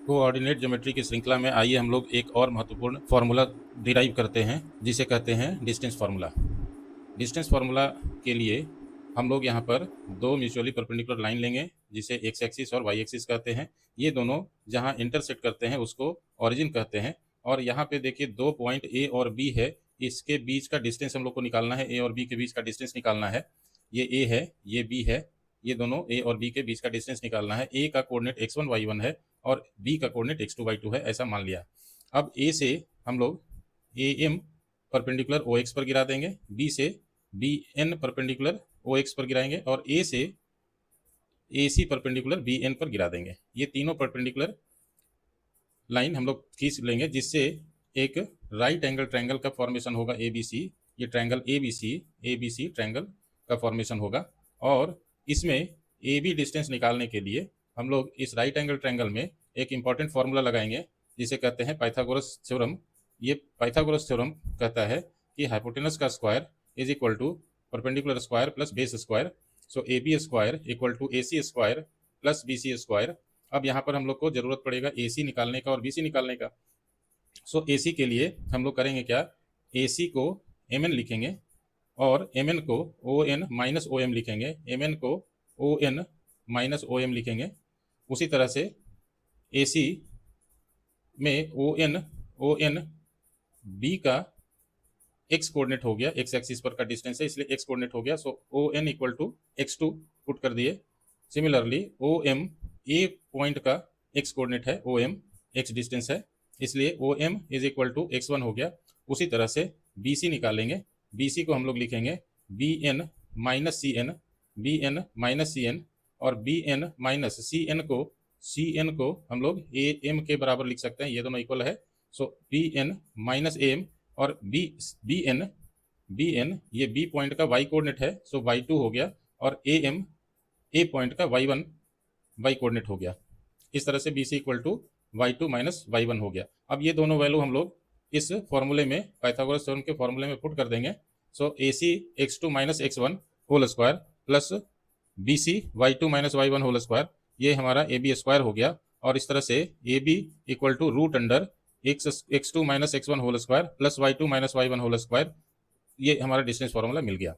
Coordinate geometry की श्रृंखला में आइए हम लोग एक और महत्वपूर्ण फार्मूला डिराइव करते हैं जिसे कहते हैं डिस्टेंस फार्मूला। डिस्टेंस फार्मूला के लिए हम लोग यहाँ पर दो म्यूचुअली परपेंडिकुलर लाइन लेंगे जिसे एक्स एक्सिस और वाई एक्सिस कहते हैं। ये दोनों जहाँ इंटरसेक्ट करते हैं उसको ओरिजिन कहते हैं। और यहाँ पे देखिए दो पॉइंट ए और बी है, इसके बीच का डिस्टेंस हम लोग को निकालना है। ए और बी के बीच का डिस्टेंस निकालना है। ये ए है, ये बी है, ये दोनों ए और बी के बीच का डिस्टेंस निकालना है। ए का कोऑर्डिनेट x1 y1 है और बी का कोऑर्डिनेट x2 y2 है, ऐसा मान लिया। अब ए से हम लोग A M perpendicular O X पर गिरा देंगे, बी से B N perpendicular O X पर गिराएंगे और ए से A C perpendicular B N पर गिरा देंगे। ये तीनों परपेंडिकुलर लाइन हम लोग खींच लेंगे जिससे एक राइट एंगल ट्रायंगल का फॉर्मेशन होगा ए बी सी। ये triangle A B C triangle का फॉर्मेशन होगा। और इसमें ए बी डिस्टेंस निकालने के लिए हम लोग इस राइट एंगल ट्रायंगल में एक इंपॉर्टेंट फार्मूला लगाएंगे जिसे कहते हैं पाइथागोरस थ्योरम। ये पाइथागोरस थ्योरम कहता है कि हाइपोटेनस का square is equal to perpendicular square plus base square. So A B square equal to A C square plus B C square. अब यहाँ पर हम लोग को जरूरत पड़ेगा ए सी निकालने का और बी सी निकालने का। सो ए सी के लिए हम लोग करेंगे क्या, ए सी को एम एन लिखेंगे और एम एन को O N minus O M लिखेंगे, एम एन को O N minus O M लिखेंगे। उसी तरह से ए सी में ओ एन बी का एक्स कोऑर्डिनेट हो गया, एक्स एक्सिस पर का डिस्टेंस है इसलिए एक्स कोऑर्डिनेट हो गया। So O N equal to x2 put कर दिए। Similarly O M A point का एक्स कोऑर्डिनेट है, ओ एम एक्स डिस्टेंस है इसलिए O M is equal to x1 हो गया। उसी तरह से बी सी निकालेंगे, बी सी को हम लोग लिखेंगे B N minus C N, B N minus C N और B N minus C N को हम लोग ए एम के बराबर लिख सकते हैं, ये दोनों इक्वल है। So B N minus A M और बी एन ये बी पॉइंट का वाई कोऑर्डिनेट है, सो y2 हो गया और ए एम ए पॉइंट का y1 वाई कोऑर्डिनेट हो गया। इस तरह से B C equal to y2 minus y1 हो गया। अब ये दोनों वैल्यू हम लोग इस फॉर्मूले में पाइथागोरस थ्योरम के फॉर्मूले में पुट कर देंगे। So A C x2 minus x1 whole square plus B C y2 minus y1 whole square, ये हमारा ए बी स्क्वायर हो गया। और इस तरह से A B equal to root under x2 minus x1 whole square plus y2 minus y1 whole square, ये हमारा डिस्टेंस फॉर्मूला मिल गया।